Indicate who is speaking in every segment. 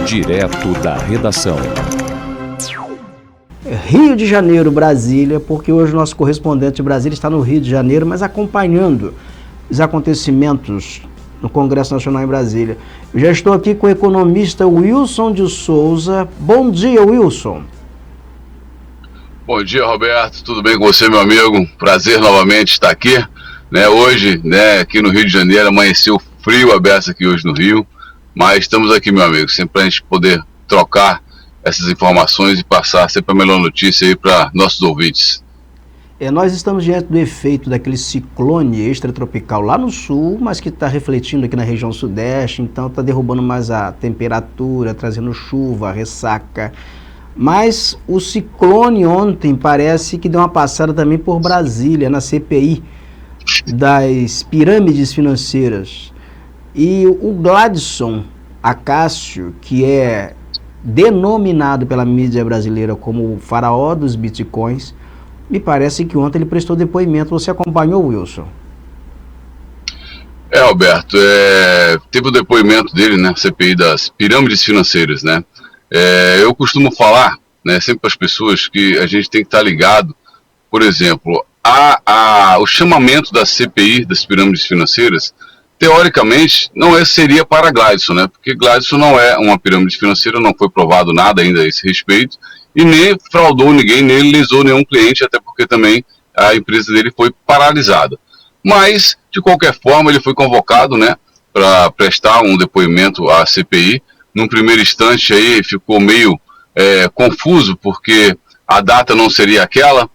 Speaker 1: Direto da redação.
Speaker 2: Rio de Janeiro, Brasília, porque hoje o nosso correspondente de Brasília está no Rio de Janeiro, mas acompanhando os acontecimentos no Congresso Nacional em Brasília. Eu já estou aqui com o economista Wilson de Souza. Bom dia, Wilson.
Speaker 3: Bom dia, Roberto. Tudo bem com você, meu amigo? Prazer novamente estar aqui. Hoje, aqui no Rio de Janeiro, amanheceu frio a beça aqui hoje no Rio, mas estamos aqui, meu amigo, sempre para a gente poder trocar essas informações e passar sempre a melhor notícia aí para nossos ouvintes.
Speaker 2: Nós estamos diante do efeito daquele ciclone extratropical lá no sul, mas que está refletindo aqui na região sudeste, então está derrubando mais a temperatura, trazendo chuva, ressaca. Mas o ciclone ontem parece que deu uma passada também por Brasília, na CPI das pirâmides financeiras. E o Gladson Acácio, que é denominado pela mídia brasileira como o faraó dos bitcoins, me parece que ontem ele prestou depoimento. Você acompanhou, Wilson?
Speaker 3: Roberto, teve o depoimento dele, na CPI das pirâmides financeiras, eu costumo falar, sempre para as pessoas que a gente tem que estar ligado, por exemplo, o chamamento da CPI das pirâmides financeiras, teoricamente, não seria para Gladson, porque Gladson não é uma pirâmide financeira, não foi provado nada ainda a esse respeito, e nem fraudou ninguém, nem lesou nenhum cliente, até porque também a empresa dele foi paralisada. Mas, de qualquer forma, ele foi convocado, para prestar um depoimento à CPI. Num primeiro instante aí ficou meio confuso, porque a data não seria aquela,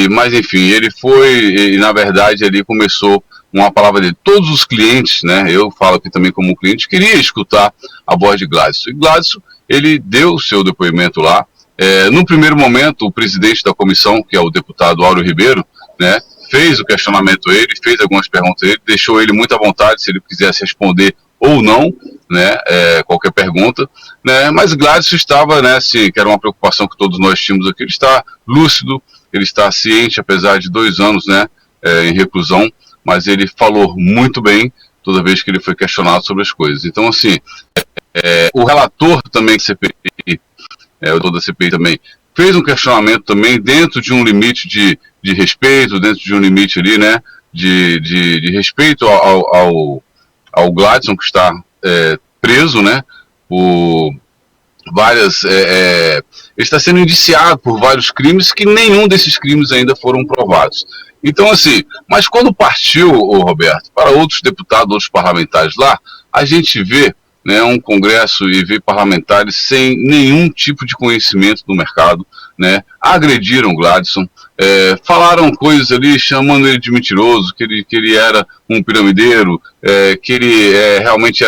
Speaker 3: mas enfim, ele foi, e na verdade ele começou uma palavra dele. Todos os clientes, eu falo aqui também como cliente, queria escutar a voz de Gladson. E Gladson, ele deu o seu depoimento lá. No primeiro momento, o presidente da comissão, que é o deputado Áureo Ribeiro, fez o questionamento a ele, fez algumas perguntas a ele, deixou ele muito à vontade se ele quisesse responder ou não, qualquer pergunta, mas Gladson estava, que era uma preocupação que todos nós tínhamos aqui, ele está lúcido, ele está ciente, apesar de 2 anos, em reclusão, mas ele falou muito bem toda vez que ele foi questionado sobre as coisas. Então, assim, o relator também da CPI, o da CPI também, fez um questionamento também dentro de um limite de respeito, dentro de um limite ali, de respeito ao Gladson, que está preso, por várias... ele está sendo indiciado por vários crimes que nenhum desses crimes ainda foram provados. Então, assim, mas quando partiu, Roberto, para outros deputados, outros parlamentares lá, a gente vê um congresso e vê parlamentares sem nenhum tipo de conhecimento do mercado, agrediram Gladson, falaram coisas ali chamando ele de mentiroso, que ele era um piramideiro, que ele realmente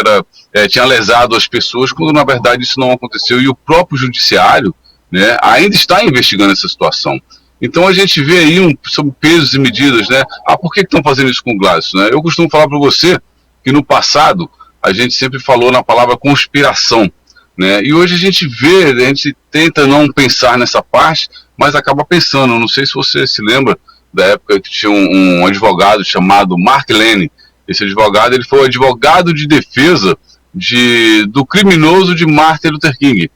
Speaker 3: tinha lesado as pessoas, quando na verdade isso não aconteceu, e o próprio judiciário ainda está investigando essa situação. Então a gente vê aí sobre pesos e medidas, por que estão fazendo isso com o Gladson? Eu costumo falar para você que no passado a gente sempre falou na palavra conspiração, e hoje a gente tenta não pensar nessa parte, mas acaba pensando. Não sei se você se lembra da época que tinha um advogado chamado Mark Lane. Esse advogado, ele foi o advogado de defesa do criminoso de Martin Luther King,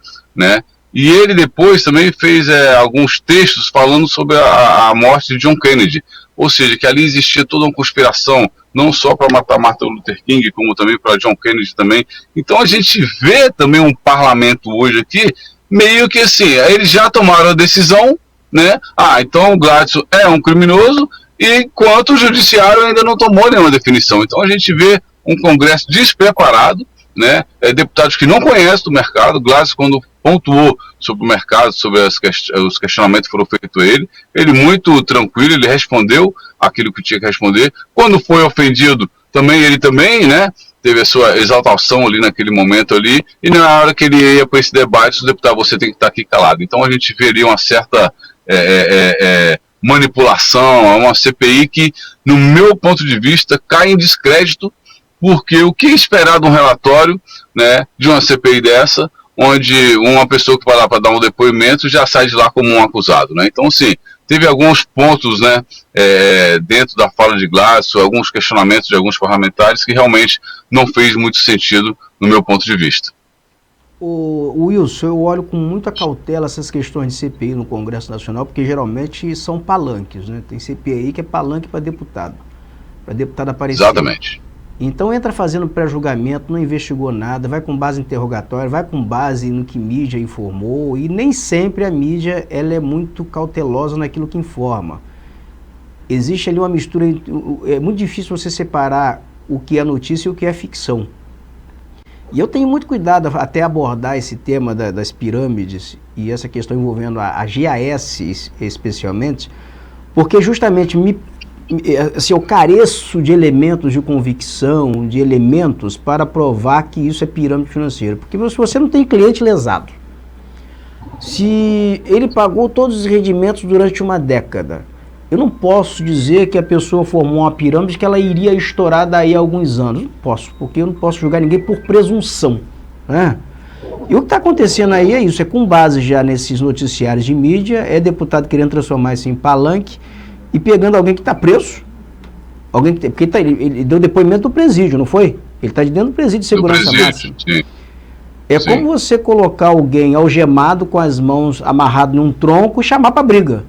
Speaker 3: E ele depois também fez alguns textos falando sobre a morte de John Kennedy, ou seja, que ali existia toda uma conspiração, não só para matar Martin Luther King, como também para John Kennedy também. Então a gente vê também um parlamento hoje aqui, meio que assim, eles já tomaram a decisão, então o Gladson é um criminoso, enquanto o judiciário ainda não tomou nenhuma definição. Então a gente vê um congresso despreparado, deputados que não conhecem do mercado. Gladson, quando pontuou sobre o mercado, sobre os questionamentos que foram feitos a ele muito tranquilo, ele respondeu aquilo que tinha que responder. Quando foi ofendido, ele também, teve a sua exaltação ali naquele momento ali, e na hora que ele ia para esse debate, os deputados, você tem que estar aqui calado. Então a gente veria uma certa manipulação, uma CPI que, no meu ponto de vista, cai em descrédito, porque o que esperar de um relatório, de uma CPI dessa, onde uma pessoa que vai lá para dar um depoimento já sai de lá como um acusado, Então, assim, teve alguns pontos, dentro da fala de Gladson, alguns questionamentos de alguns parlamentares que realmente não fez muito sentido no meu ponto de vista.
Speaker 2: O Wilson, eu olho com muita cautela essas questões de CPI no Congresso Nacional, porque geralmente são palanques, né? Tem CPI que é palanque para deputado aparecer.
Speaker 3: Exatamente.
Speaker 2: Então entra fazendo pré-julgamento, não investigou nada, vai com base em interrogatório, vai com base no que mídia informou, e nem sempre a mídia ela é muito cautelosa naquilo que informa. Existe ali uma mistura, é muito difícil você separar o que é notícia e o que é ficção. E eu tenho muito cuidado até abordar esse tema das pirâmides e essa questão envolvendo a GAS especialmente, porque justamente assim, eu careço de elementos de convicção, de elementos para provar que isso é pirâmide financeira. Porque se você não tem cliente lesado, se ele pagou todos os rendimentos durante uma década, eu não posso dizer que a pessoa formou uma pirâmide que ela iria estourar daí a alguns anos. Não posso, porque eu não posso julgar ninguém por presunção, né? E o que está acontecendo aí é isso, é com base já nesses noticiários de mídia, é deputado querendo transformar isso em palanque e pegando alguém que está preso, porque ele deu depoimento do presídio, não foi? Ele está de dentro do presídio de segurança máxima.
Speaker 3: Sim.
Speaker 2: É sim. Como você colocar alguém algemado com as mãos amarrado num tronco e chamar para briga.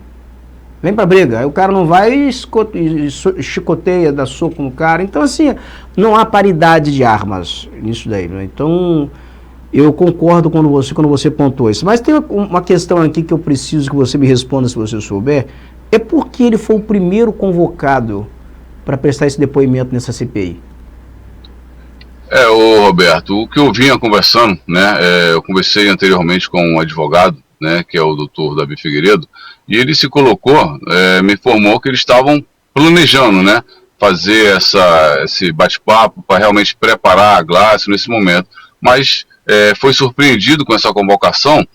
Speaker 2: Vem pra briga. Aí o cara não vai e chicoteia, dá soco no cara. Então, assim, não há paridade de armas nisso daí, né? Então, eu concordo quando você pontuou isso. Mas tem uma questão aqui que eu preciso que você me responda, se você souber. É por que ele foi o primeiro convocado para prestar esse depoimento nessa CPI?
Speaker 3: Ô Roberto, o que eu vinha conversando, né? Eu conversei anteriormente com um advogado, né, que é o doutor Davi Figueiredo, e ele se colocou, me informou que eles estavam planejando, né, fazer esse bate-papo para realmente preparar a Glácio nesse momento, mas foi surpreendido com essa convocação.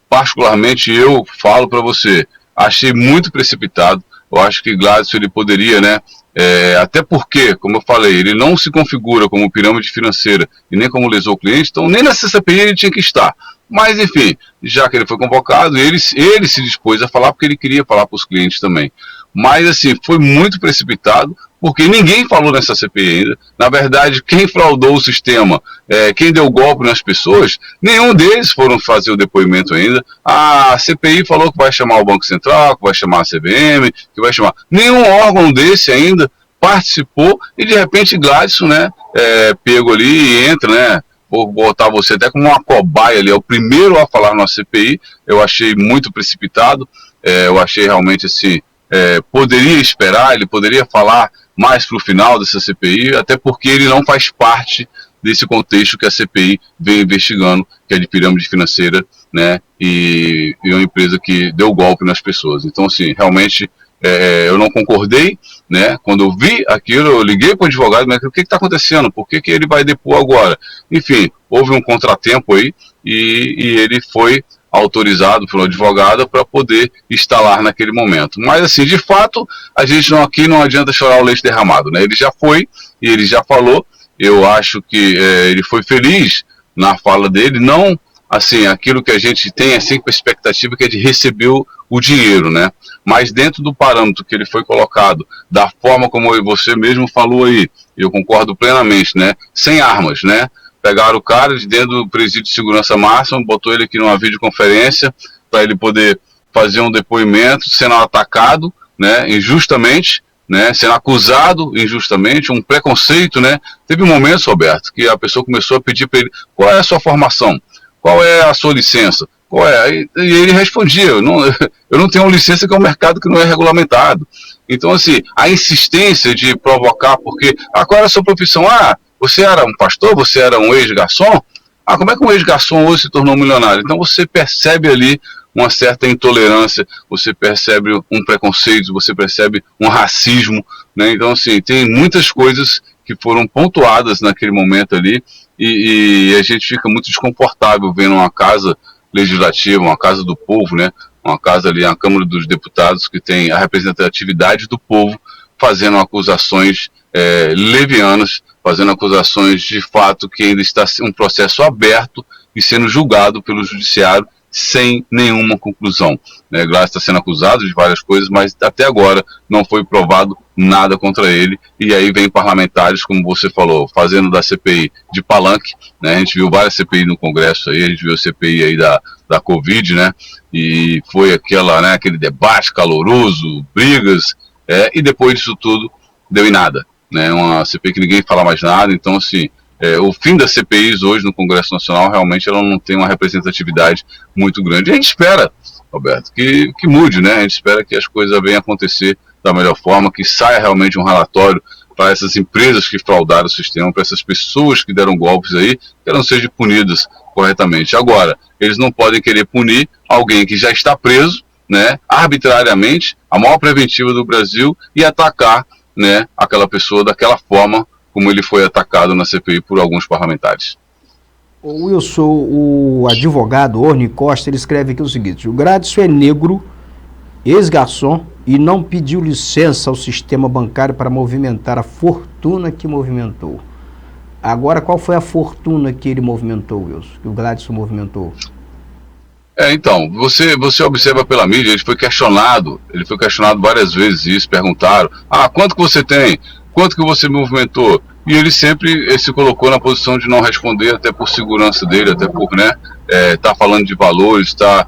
Speaker 3: Particularmente eu falo para você, achei muito precipitado. Eu acho que Glácio ele poderia, né, até porque, como eu falei, ele não se configura como pirâmide financeira e nem como lesou o cliente, então nem nessa CPI ele tinha que estar. Mas, enfim, já que ele foi convocado, ele se dispôs a falar porque ele queria falar para os clientes também. Mas, assim, foi muito precipitado, porque ninguém falou nessa CPI ainda. Na verdade, quem fraudou o sistema, quem deu golpe nas pessoas, nenhum deles foram fazer o depoimento ainda. A CPI falou que vai chamar o Banco Central, que vai chamar a CVM, que vai chamar... Nenhum órgão desse ainda participou e, de repente, Gladson, né, pego ali e entra, né? Vou botar você até como uma cobaia ali, é o primeiro a falar na CPI. Eu achei muito precipitado, eu achei realmente assim, poderia esperar, ele poderia falar mais para o final dessa CPI, até porque ele não faz parte desse contexto que a CPI vem investigando, que é de pirâmide financeira, né, e uma empresa que deu golpe nas pessoas. Então, assim, realmente... eu não concordei, né? Quando eu vi aquilo, eu liguei para o advogado, mas o que está acontecendo? Por que ele vai depor agora? Enfim, houve um contratempo aí e ele foi autorizado pelo advogado para poder instalar naquele momento. Mas assim, de fato, a gente aqui não adianta chorar o leite derramado, né? Ele já foi e ele já falou. Eu acho que ele foi feliz na fala dele, não assim, aquilo que a gente tem assim com a expectativa que é de receber o dinheiro, né? Mas dentro do parâmetro que ele foi colocado, da forma como você mesmo falou aí, eu concordo plenamente, né? Sem armas, né? Pegaram o cara de dentro do presídio de segurança máxima, botou ele aqui numa videoconferência para ele poder fazer um depoimento, sendo atacado, né? Injustamente, né? Sendo acusado injustamente, um preconceito, né? Teve momentos, Roberto, que a pessoa começou a pedir para ele, qual é a sua formação? Qual é a sua licença? Qual é? E ele respondia, eu não tenho uma licença que é um mercado que não é regulamentado. Então, assim, a insistência de provocar, porque, qual era a sua profissão? Você era um pastor? Você era um ex-garçom? Como é que um ex-garçom hoje se tornou milionário? Então você percebe ali uma certa intolerância, você percebe um preconceito, você percebe um racismo, né? Então, assim, tem muitas coisas que foram pontuadas naquele momento ali e a gente fica muito desconfortável vendo uma casa legislativa, uma casa do povo, né? Uma casa ali, a Câmara dos Deputados, que tem a representatividade do povo, fazendo acusações levianas, fazendo acusações de fato que ainda está um processo aberto e sendo julgado pelo judiciário sem nenhuma conclusão. Glácio está sendo acusado de várias coisas, mas até agora não foi provado nada contra ele, e aí vem parlamentares, como você falou, fazendo da CPI de palanque, né? A gente viu várias CPI no Congresso aí, a gente viu a CPI aí da Covid, né? E foi aquele debate caloroso, brigas, e depois disso tudo deu em nada, né? Uma CPI que ninguém fala mais nada. Então, assim, o fim das CPIs hoje no Congresso Nacional, realmente ela não tem uma representatividade muito grande. A gente espera, Roberto, que mude, né? A gente espera que as coisas venham acontecer da melhor forma, que saia realmente um relatório para essas empresas que fraudaram o sistema, para essas pessoas que deram golpes aí, que elas sejam punidas corretamente. Agora, eles não podem querer punir alguém que já está preso, né, arbitrariamente, a maior preventiva do Brasil, e atacar, né, aquela pessoa daquela forma como ele foi atacado na CPI por alguns parlamentares.
Speaker 2: O Wilson, o advogado Orne Costa, ele escreve aqui o seguinte: o Gladson é negro, ex-garçom, e não pediu licença ao sistema bancário para movimentar a fortuna que movimentou. Agora, qual foi a fortuna que ele movimentou, Wilson, que o Gladson movimentou?
Speaker 3: Então, você observa pela mídia, ele foi questionado várias vezes isso, perguntaram, quanto que você tem? Quanto que você movimentou? E ele sempre se colocou na posição de não responder, até por segurança dele, até por, né, tá falando de valores, tá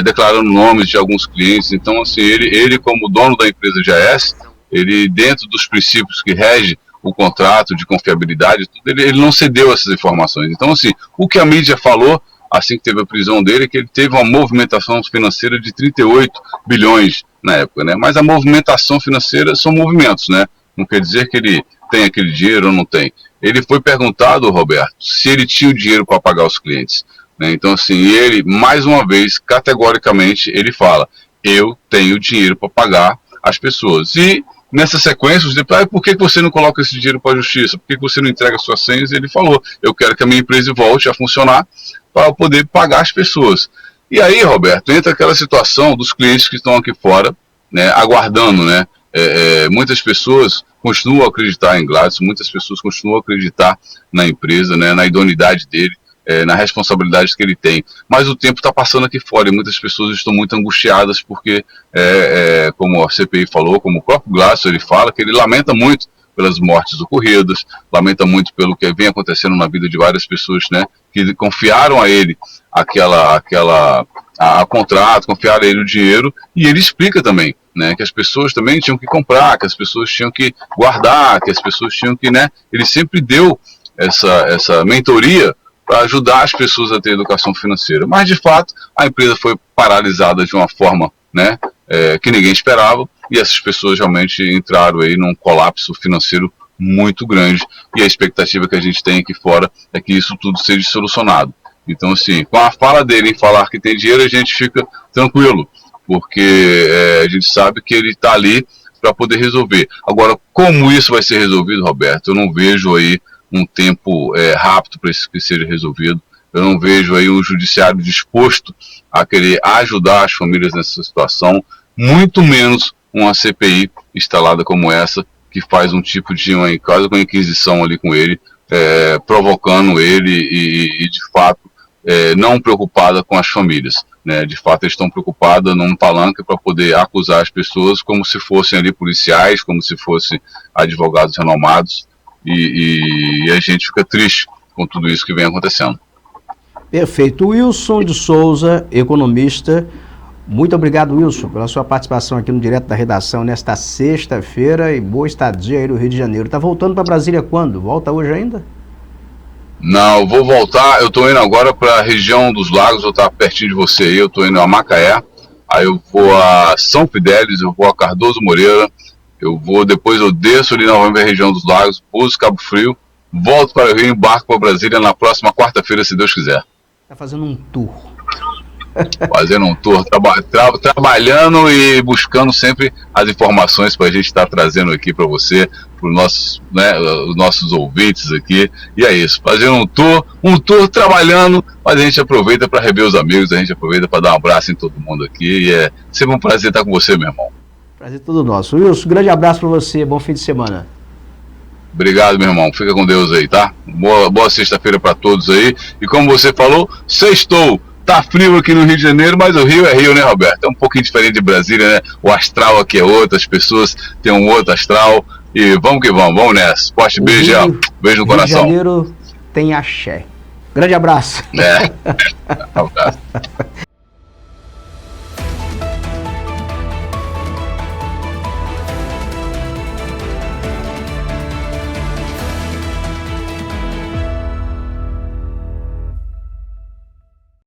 Speaker 3: declarando nomes de alguns clientes. Então, assim, ele como dono da empresa de AES, ele, dentro dos princípios que rege o contrato de confiabilidade, ele não cedeu essas informações. Então, assim, o que a mídia falou, assim que teve a prisão dele, é que ele teve uma movimentação financeira de 38 bilhões na época, né? Mas a movimentação financeira são movimentos, né? Não quer dizer que ele tem aquele dinheiro ou não tem. Ele foi perguntado, Roberto, se ele tinha o dinheiro para pagar os clientes, né? Então, assim, ele, mais uma vez, categoricamente, ele fala, eu tenho dinheiro para pagar as pessoas. E nessa sequência, os deputados, por que você não coloca esse dinheiro para a justiça? Por que você não entrega suas senhas? Ele falou, eu quero que a minha empresa volte a funcionar para poder pagar as pessoas. E aí, Roberto, entra aquela situação dos clientes que estão aqui fora, né, aguardando, né? Muitas pessoas continuam a acreditar em Gladson, muitas pessoas continuam a acreditar na empresa, né, na idoneidade dele, na responsabilidade que ele tem. Mas o tempo está passando aqui fora e muitas pessoas estão muito angustiadas porque, como a CPI falou, como o próprio Gladson, ele fala que ele lamenta muito pelas mortes ocorridas, lamenta muito pelo que vem acontecendo na vida de várias pessoas, né, que confiaram a ele a contrato, confiaram a ele o dinheiro, e ele explica também, né, que as pessoas também tinham que comprar, que as pessoas tinham que guardar, que as pessoas tinham que, né, ele sempre deu essa mentoria para ajudar as pessoas a ter educação financeira. Mas, de fato, a empresa foi paralisada de uma forma, né, que ninguém esperava, e essas pessoas realmente entraram aí num colapso financeiro muito grande, e a expectativa que a gente tem aqui fora é que isso tudo seja solucionado. Então, assim, com a fala dele em falar que tem dinheiro, a gente fica tranquilo, porque a gente sabe que ele está ali para poder resolver. Agora, como isso vai ser resolvido, Roberto? Eu não vejo aí um tempo rápido para isso que seja resolvido. Eu não vejo aí um judiciário disposto a querer ajudar as famílias nessa situação, muito menos uma CPI instalada como essa, que faz um tipo de quase uma inquisição ali com ele, provocando ele e de fato, não preocupada com as famílias, né? De fato, eles estão preocupados num palanque para poder acusar as pessoas como se fossem ali policiais, como se fossem advogados renomados, e a gente fica triste com tudo isso que vem acontecendo.
Speaker 2: Perfeito. Wilson de Souza, economista. Muito obrigado, Wilson, pela sua participação aqui no Direto da Redação nesta sexta-feira, e boa estadia aí no Rio de Janeiro. Tá voltando para Brasília quando? Volta hoje ainda?
Speaker 3: Não, eu vou voltar, eu estou indo agora para a região dos Lagos, eu estou pertinho de você aí, eu estou indo a Macaé, aí eu vou a São Fidélis, eu vou a Cardoso Moreira, depois eu desço ali novamente a região dos Lagos, pouso Cabo Frio, volto para o Rio e embarco para Brasília na próxima quarta-feira, se Deus quiser.
Speaker 2: Tá fazendo um tour.
Speaker 3: Fazendo um tour, trabalhando e buscando sempre as informações para a gente estar trazendo aqui para você, para os nossos ouvintes aqui. E é isso, fazendo um tour trabalhando, mas a gente aproveita para rever os amigos, a gente aproveita para dar um abraço em todo mundo aqui. E é sempre um prazer estar com você, meu irmão.
Speaker 2: Prazer todo nosso. Wilson, grande abraço para você, bom fim de semana.
Speaker 3: Obrigado, meu irmão. Fica com Deus aí, tá? Boa sexta-feira para todos aí. E como você falou, sextou. Tá frio aqui no Rio de Janeiro, mas o Rio é Rio, né, Roberto? É um pouquinho diferente de Brasília, né? O astral aqui é outro, as pessoas têm um outro astral. E vamos que vamos nessa. Forte beijo, beijo no coração.
Speaker 2: Rio de Janeiro tem axé. Grande abraço.
Speaker 3: É. Abraço.